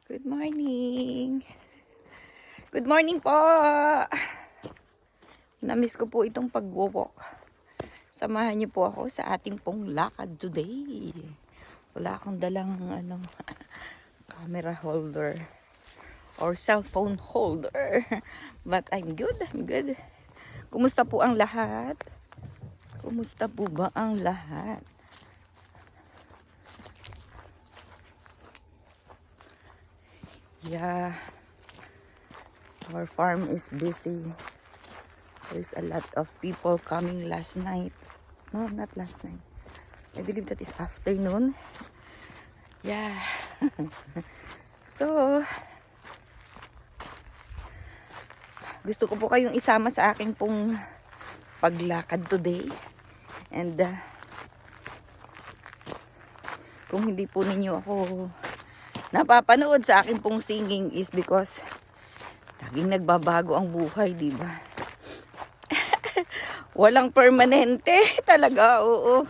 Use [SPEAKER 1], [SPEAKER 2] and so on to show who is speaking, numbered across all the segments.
[SPEAKER 1] Good morning. Good morning po. Namiss ko po itong pag-walk. Samahan niyo po ako sa ating pong lakad today. Wala akong dalang camera holder or cellphone holder. But I'm good. Kumusta po ang lahat? Kumusta po ba ang lahat? Yeah, our farm is busy. There's a lot of people coming last night. No, not last night. I believe that is afternoon. Yeah. So, gusto ko po kayong isama sa aking pong paglakad today. And kung hindi po ninyo ako napapanood sa akin pong singing is because laging nagbabago ang buhay, di ba? Walang permanente talaga, oo.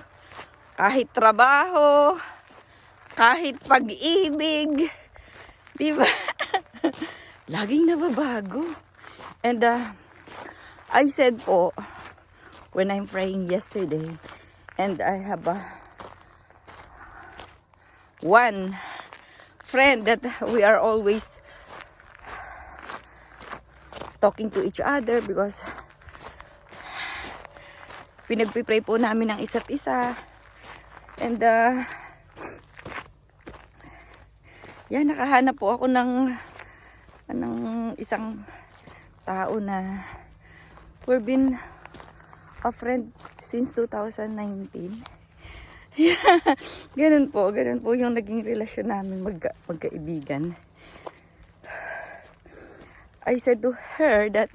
[SPEAKER 1] Kahit trabaho, kahit pag-ibig, di ba? Laging nababago. And I said po, when I'm praying yesterday, and I have one friend that we are always talking to each other because pinagpipray po namin ng isa't isa. And yan, nakahanap po ako ng isang tao na we've been a friend since 2019. Ganun po yung naging relasyon namin magkaibigan. I said to her that,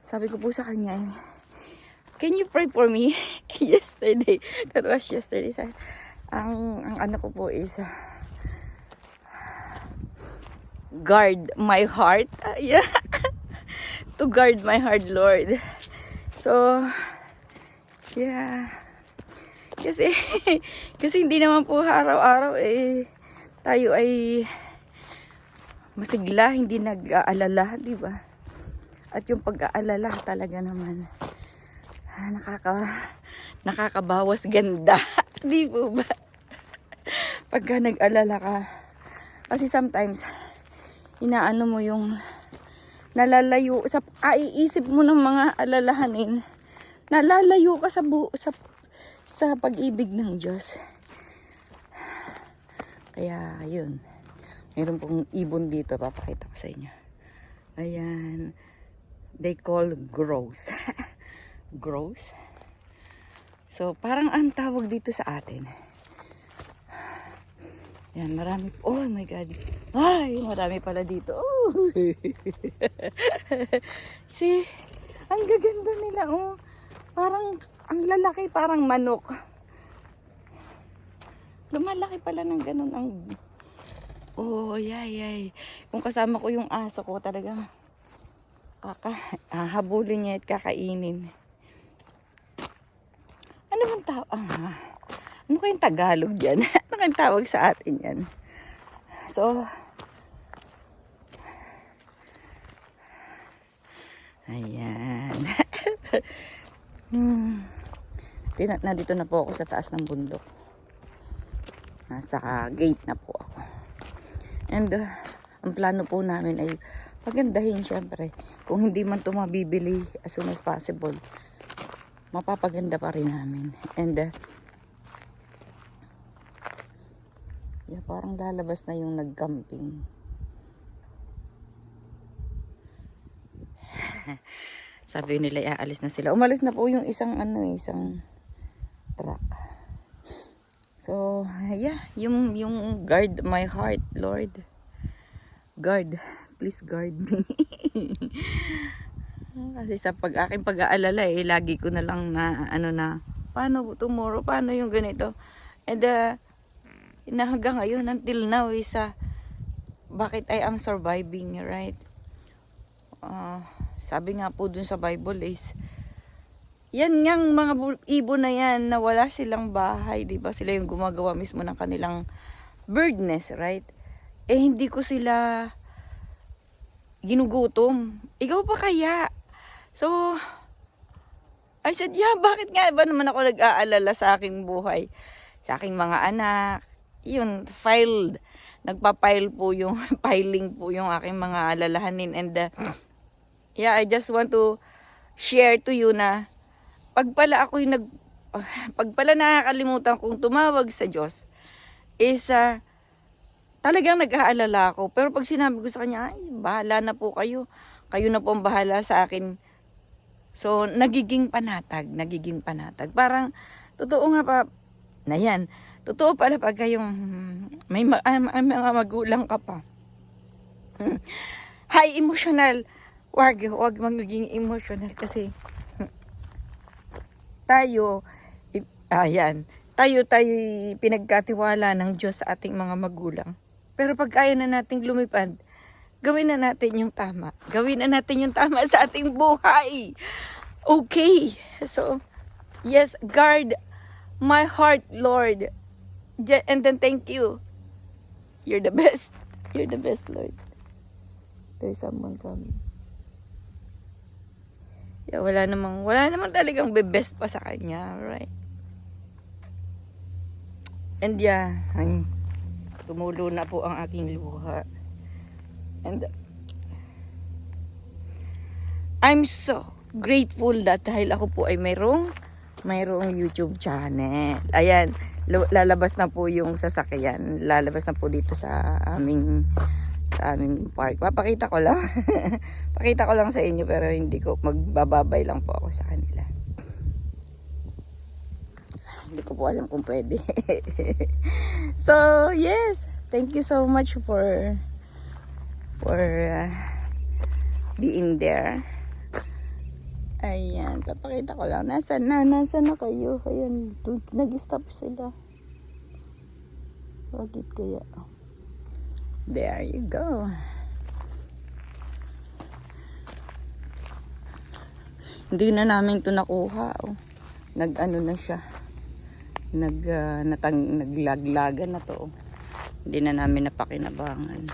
[SPEAKER 1] sabi ko po sa kanya, can you pray for me? Yesterday, that was yesterday. Ang ano ko po is, guard my heart. Yeah. To guard my heart, Lord. So, yeah. Kasi hindi naman po araw-araw tayo ay masigla, hindi nag-aalala, di ba? At yung pag-aalala talaga naman nakakabawas ganda, di po ba? Pagka nag-alala ka. Kasi sometimes inaano mo yung nalalayo sa aiisip mo ng mga alalahanin. Nalalayo ka sa pag-ibig ng Diyos. Kaya, yun. Meron pong ibon dito. Papakita ko sa inyo. Ayan. They call grouse. Grouse. So, parang ang tawag dito sa atin. Ayan, marami. Oh my God. Ay, marami pala dito. Oh. See? Ang gaganda nila. Oh. Parang ang lalaki, parang manok. Lumalaki pala ng ganun ang... Oh, yay. Kung kasama ko yung aso ko, talagang habulin niya at kakainin. Ano bang ano kayong Tagalog dyan? Ano kayong tawag sa atin yan? So, ayan. Nandito na po ako sa taas ng bundok. Nasa gate na po ako. And ang plano po namin ay pagandahin syempre. Kung hindi man ito mabibili as soon as possible, mapapaganda pa rin namin. And yeah, parang lalabas na yung nag-camping. Sabi nila aalis na sila. Umalis na po yung isang truck. So, yeah, yung guard my heart, Lord. Guard, please guard me. Kasi sa aking pag-aalala lagi ko na lang na paano tomorrow, paano yung ganito. And hanggang ngayon until now is bakit I am surviving, right? Sabi nga po dun sa Bible is yan ngang mga ibon na yan na wala silang bahay, di ba? Sila yung gumagawa mismo ng kanilang bird nest, right? eh hindi ko sila ginugutom. Ikaw pa kaya? So, I said, yeah, bakit nga ba naman ako nag-aalala sa aking buhay? Sa aking mga anak. Yun, nagpa-file po yung, filing po yung aking mga alalahanin. And yeah, I just want to share to you na pag pala nakakalimutan kong tumawag sa Diyos, is talagang nag-aalala ako. Pero pag sinabi ko sa kanya, ay, bahala na po kayo. Kayo na po ang bahala sa akin. So, nagiging panatag. Parang, totoo nga pa, na yan. Totoo pala pag kayong may mga magulang ka pa. High emotional. Wag magiging emotional kasi tayo pinagkatiwala ng Diyos sa ating mga magulang. Pero pag kaya na nating lumipad, gawin na natin yung tama. Gawin na natin yung tama sa ating buhay. Okay. So, yes, guard my heart, Lord. And then thank you. You're the best. You're the best, Lord. There's someone coming. Yeah, wala namang talagang best pa sa kanya, right? And yeah, tumulo na po ang aking luha. And I'm so grateful that dahil ako po ay mayroong YouTube channel. Ayan, lalabas na po yung sasakyan. Lalabas na po dito sa aming park. Papakita ko lang. Pakita ko lang sa inyo pero hindi ko magbababay lang po ako sa kanila. Hindi ko po alam kung pwede. So, yes. Thank you so much for being there. Ayan, papakita ko lang. Nasaan na kayo? Ayan, nag-stop sila. Bakit kaya? There you go. Hindi na namin ito nakuha. Oh. Nag-ano na siya. Naglaglagan na to. Hindi na namin napakinabangan.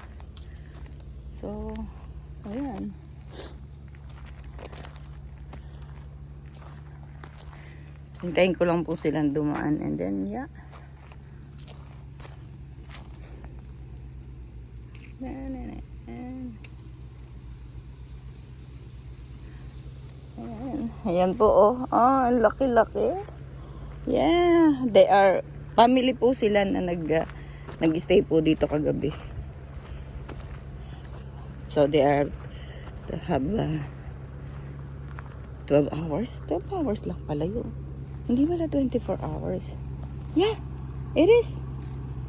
[SPEAKER 1] So, ayan. Hintayin ko lang po silang dumaan and then yeah. Ayan po oh. Ang laki-laki. Yeah, they are family po sila na nag-stay po dito kagabi. So they have 12 hours. 12 hours lang pala yun. Hindi wala 24 hours. Yeah, it is.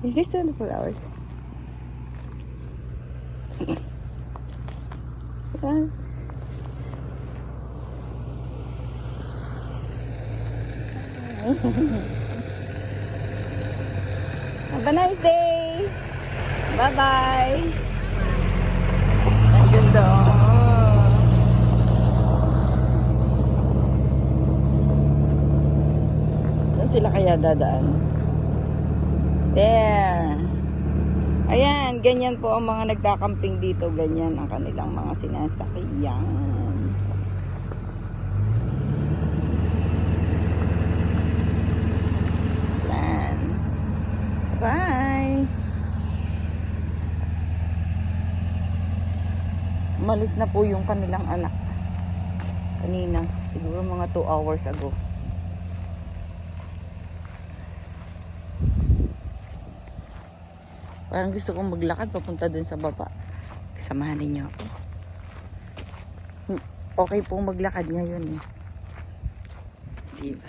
[SPEAKER 1] It is 24 hours. Yeah. Have a nice day. Bye-bye. Ang ganda. Saan sila kaya dadaan? There. Ayan, ganyan po ang mga nagkakamping dito. Ganyan ang kanilang mga sinasakyan. Bye! Umalis na po yung kanilang anak. Kanina, siguro mga 2 hours ago. Parang gusto kong maglakad papunta dun sa baba. Samahan ninyo ako. Okay pong maglakad ngayon eh. Diba?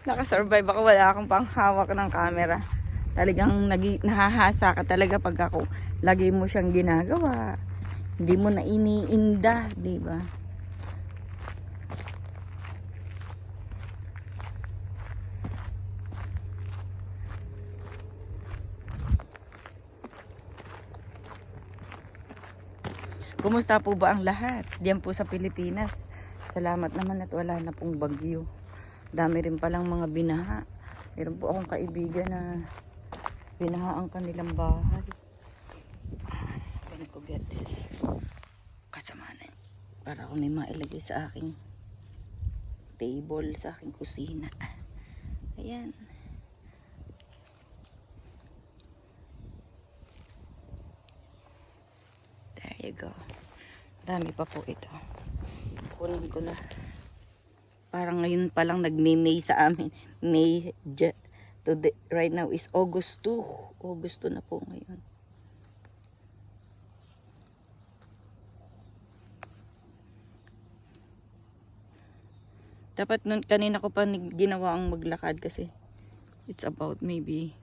[SPEAKER 1] Nakasurvive ako, wala akong panghawak ng camera. Talagang nahahasa ka talaga pag ako lagi mo siyang ginagawa. Hindi mo na iniinda, di ba? Kumusta po ba ang lahat? Diyan po sa Pilipinas. Salamat naman at wala na pong bagyo. Dami rin palang mga binaha. Meron po akong kaibigan na Binaha ang kanilang bahay. Can ko get this? Kasama na yun. Para ako na mailagay sa aking table, sa aking kusina. Ayan. There you go. Dami pa po ito. Kunin ko na. Parang ngayon pa lang nagme-May sa amin. May, today, right now is August 2. August 2 na po ngayon. Dapat nun, kanina ko pa ginawa ang maglakad kasi it's about maybe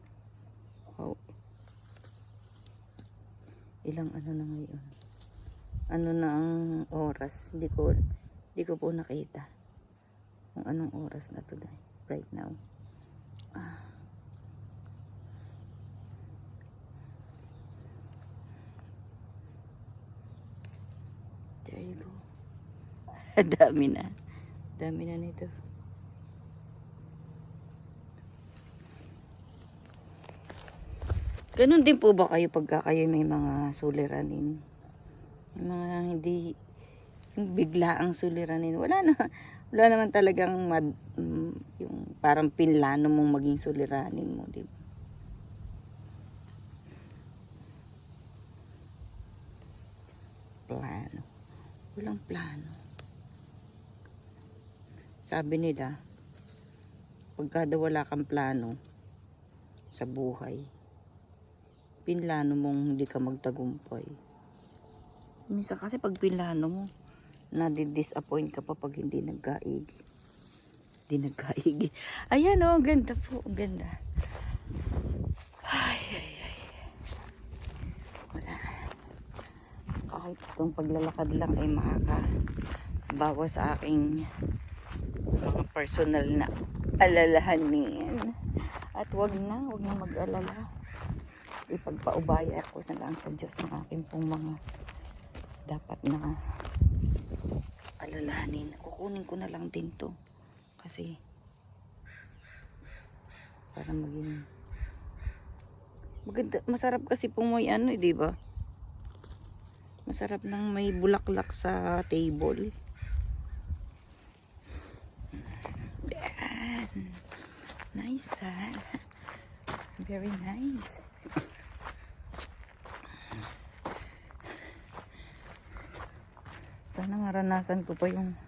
[SPEAKER 1] ilang ano na ngayon. Ano na ang oras? Hindi ko po nakita kung anong oras na today right now. There you go. Dami na. Dami na nito. Ganun din po ba kayo pagka kayo may mga suliranin? May mga hindi bigla ang suliranin. Wala naman talagang yung parang pinlano mong maging suliranin mo, di ba? Plano. Walang plano. Sabi nila, pagka daw wala kang plano sa buhay, pinlano mong hindi ka magtagumpay. Minsan kasi pag pinlano mo, nadi-disappoint ka pa pag hindi nagkaig. Hindi nagkaig. Ayan o, ganda po. Ganda. Ay. Wala. Kahit itong paglalakad lang ay makakabawas sa aking mga personal na alalahanin. At wag na mag-alala. Ipagpaubaya ako sa lang sa Diyos ng aking pong mga dapat na alalahanin. Kukunin ko na lang din to kasi para maging maganda, masarap kasi po may ano, di ba? Masarap nang may bulaklak sa table. Yan. Nice, ha? Very nice. Sana maranasan ko pa yung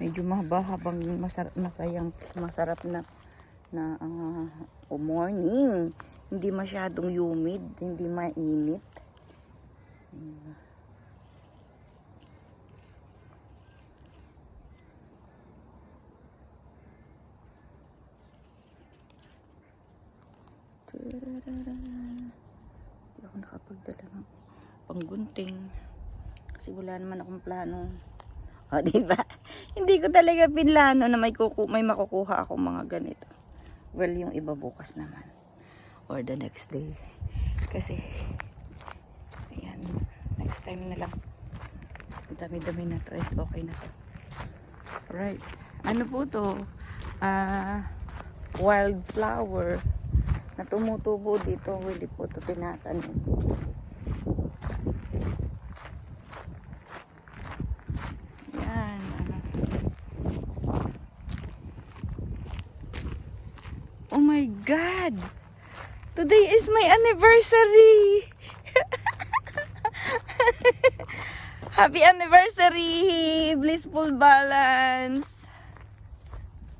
[SPEAKER 1] medyo mahaba-habang masarap na morning. Hindi masyadong humid, hindi mainit. Hindi ako nakapagdala ng panggunting kasi wala naman akong plano. O, diba? Hindi ko talaga pinlano na may makukuha akong mga ganito. Well, yung iba bukas naman or the next day kasi ayan, next time na lang. Dami-dami na try. Okay na to. Alright, ano po to? Wildflower na tumutubo dito. Hindi po ito tinatanim. Yan. Oh my God! Today is my anniversary! Happy anniversary! Blissful Balance!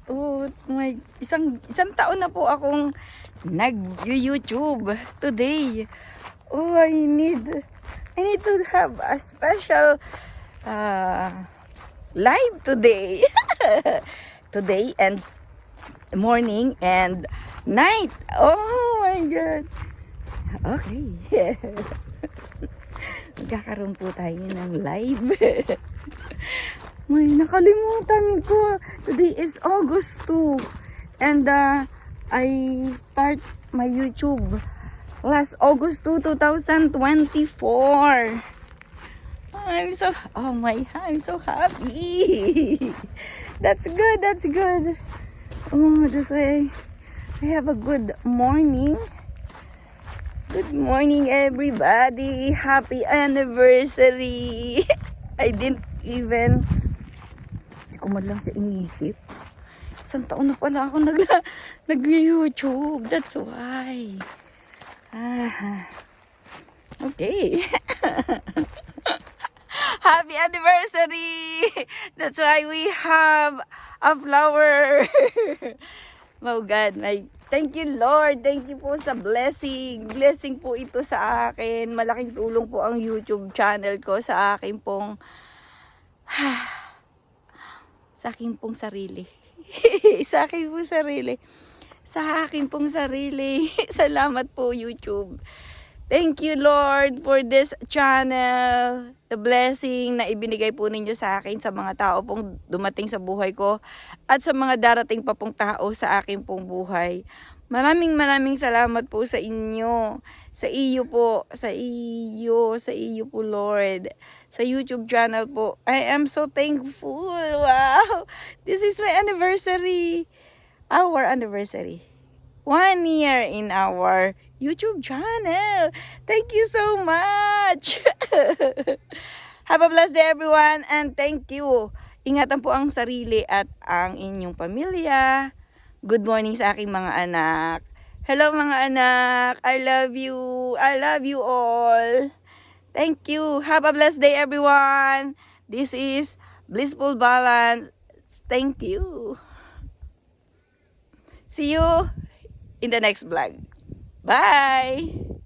[SPEAKER 1] Oh my, isang taon na po akong nag-YouTube today. Oh, I need to have a special live today. Today and morning and night. Oh my God. Okay. Magkakaroon po tayo ng live. May nakalimutan ko. Today is August 2. And I start my YouTube last August 2, 2024. I'm so happy. That's good. Oh, this way I have a good morning. Good morning, everybody. Happy anniversary. I didn't even... Hindi ko man lang siya inisip. Isang taon na pala ako nag-YouTube. That's why. Okay. Happy anniversary! That's why we have a flower. Oh God, thank you Lord. Thank you po sa blessing. Blessing po ito sa akin. Malaking tulong po ang YouTube channel ko sa akin pong sarili. Sa akin pong sarili. Sa akin pong sarili. Salamat po YouTube. Thank you Lord for this channel. The blessing na ibinigay po ninyo sa akin, sa mga tao pong dumating sa buhay ko at sa mga darating pa pong tao sa akin pong buhay. Maraming salamat po sa inyo. Sa iyo po po Lord. Sa YouTube channel po. I am so thankful. Wow! This is my anniversary. Our anniversary. 1 year in our YouTube channel. Thank you so much. Have a blessed day everyone and thank you. Ingatan po ang sarili at ang inyong pamilya. Good morning sa aking mga anak. Hello mga anak. I love you. I love you all. Thank you. Have a blessed day everyone. This is Blissful Balance. Thank you. See you in the next vlog. Bye!